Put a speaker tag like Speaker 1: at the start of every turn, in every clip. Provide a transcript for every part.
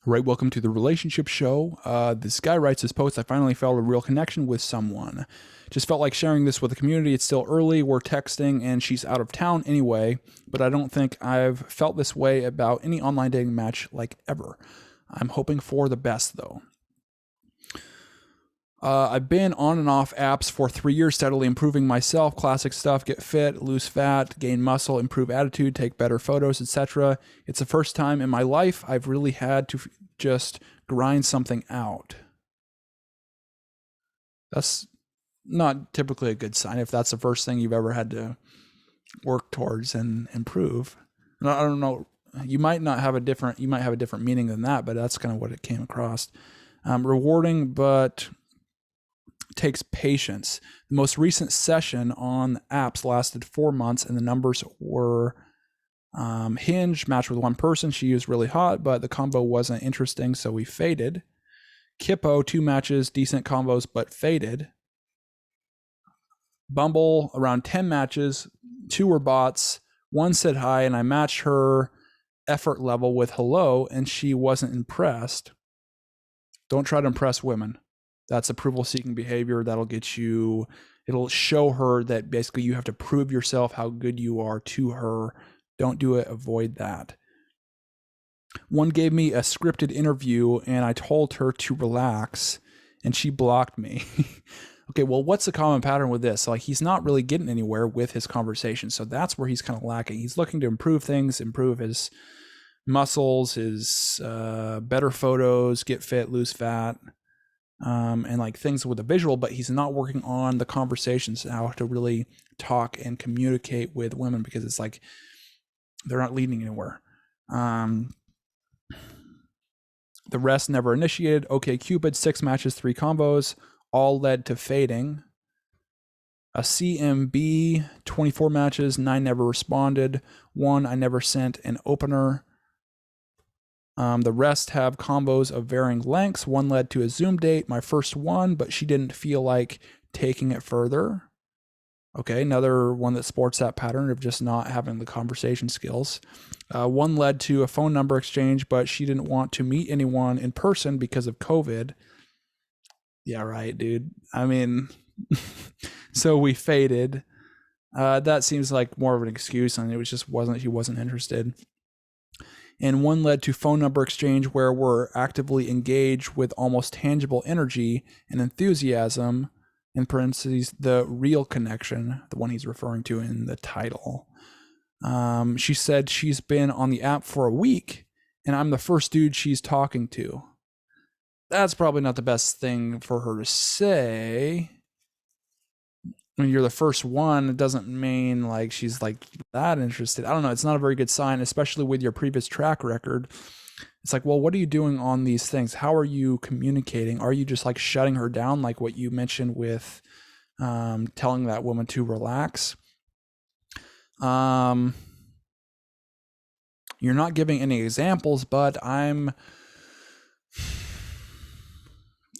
Speaker 1: Right, welcome to the relationship show. This guy writes this post. I finally felt a real connection with someone. Just felt like sharing this with the community. It's still early. We're texting and she's out of town anyway, but I don't think I've felt this way about any online dating match like ever. I'm hoping for the best though. I've been on and off apps for 3 years, steadily improving myself. Classic stuff: get fit, lose fat, gain muscle, improve attitude, take better photos, etc. It's the first time in my life I've really had to just grind something out. That's not typically a good sign if that's the first thing you've ever had to work towards and improve. And I don't know. You might have a different meaning than that, but that's kind of what it came across. Rewarding, but takes patience. The most recent session on apps lasted 4 months, and the numbers were Hinge, matched with one person. She was really hot, but the combo wasn't interesting, so we faded. Kippo, 2 matches, decent combos, but faded. Bumble, around 10 matches, 2 were bots. 1 said hi, and I matched her effort level with hello, and she wasn't impressed. Don't try to impress women. That's approval-seeking behavior. It'll show her that basically you have to prove yourself, how good you are to her. Don't do it. Avoid that. 1 gave me a scripted interview, and I told her to relax, and she blocked me. Okay, well, what's the common pattern with this? Like, he's not really getting anywhere with his conversation, so that's where he's kind of lacking. He's looking to improve things, improve his muscles, his better photos, get fit, lose fat, and like things with the visual, but he's not working on the conversations, how to really talk and communicate with women, because it's like they're not leading anywhere. The rest never initiated. Okay, Cupid, 6 matches, 3 combos, all led to fading. A CMB, 24 matches, 9 never responded. 1 I never sent an opener. The rest have combos of varying lengths. 1 led to a Zoom date, my first one, but she didn't feel like taking it further. Okay, another one that sports that pattern of just not having the conversation skills. 1 led to a phone number exchange, but she didn't want to meet anyone in person because of COVID. Yeah, right, dude. I mean, so we faded. That seems like more of an excuse, and she wasn't interested. And 1 led to phone number exchange, where we're actively engaged with almost tangible energy and enthusiasm, in parentheses, the real connection, the one he's referring to in the title. She said she's been on the app for a week, and I'm the first dude she's talking to. That's probably not the best thing for her to say. When you're the first one, it doesn't mean like she's like that interested. I don't know. It's not a very good sign, especially with your previous track record. It's like, well, what are you doing on these things? How are you communicating? Are you just like shutting her down, like what you mentioned with telling that woman to relax? You're not giving any examples, but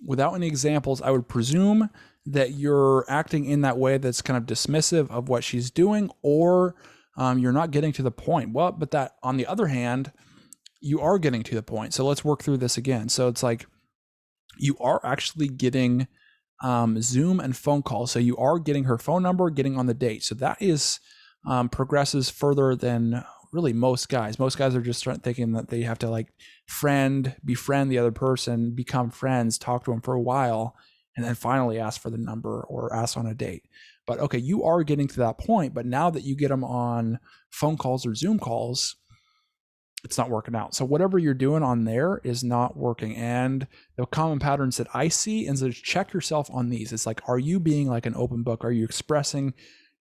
Speaker 1: without any examples, I would presume that you're acting in that way that's kind of dismissive of what she's doing, or you're not getting to the point. Well, but that, on the other hand, you are getting to the point. So let's work through this again. So it's like you are actually getting Zoom and phone calls. So you are getting her phone number, getting on the date. So that is progresses further than really most guys. Most guys are just thinking that they have to like befriend the other person, become friends, talk to them for a while, and then finally ask for the number or ask on a date. But okay, you are getting to that point, but now that you get them on phone calls or Zoom calls, it's not working out. So whatever you're doing on there is not working. And the common patterns that I see, and so check yourself on these. It's like, are you being like an open book? Are you expressing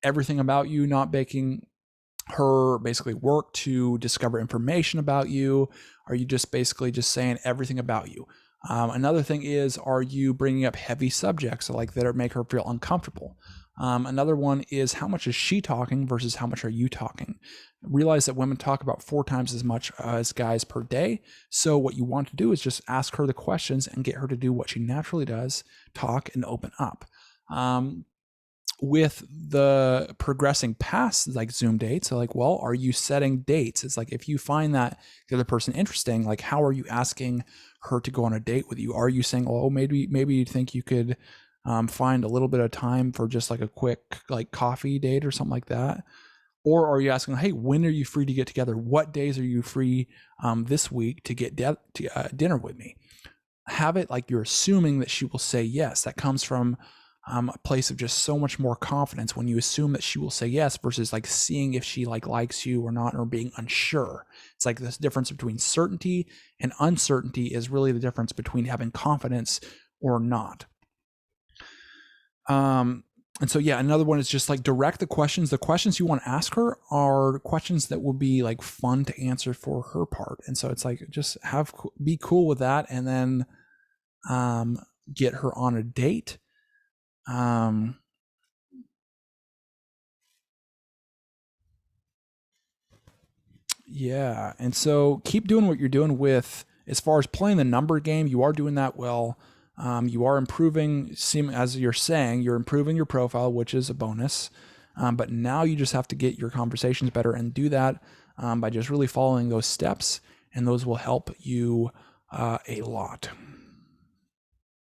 Speaker 1: everything about you, not making her basically work to discover information about you? Are you just basically just saying everything about you? Another thing is, are you bringing up heavy subjects like that make her feel uncomfortable? Another one is, how much is she talking versus how much are you talking? Realize that women talk about 4 times as much as guys per day. So what you want to do is just ask her the questions and get her to do what she naturally does, talk and open up. with the progressing past like Zoom dates, so like, well, are you setting dates? It's like, if you find that the other person interesting, like, how are you asking her to go on a date with you? Are you saying, oh, maybe you think you could find a little bit of time for just like a quick like coffee date or something like that? Or are you asking, hey, when are you free to get together? What days are you free this week to get dinner with me? Have it like you're assuming that she will say yes. That comes from a place of just so much more confidence when you assume that she will say yes versus like seeing if she like likes you or not, or being unsure. It's like this difference between certainty and uncertainty is really the difference between having confidence or not. And so, yeah, another one is just like direct the questions. The questions you want to ask her are questions that will be like fun to answer for her part. And so it's like, just be cool with that, and then get her on a date. Yeah. And so keep doing what you're doing with, as far as playing the number game, you are doing that well. You are improving, as you're saying, you're improving your profile, which is a bonus. But now you just have to get your conversations better, and do that by just really following those steps, and those will help you a lot.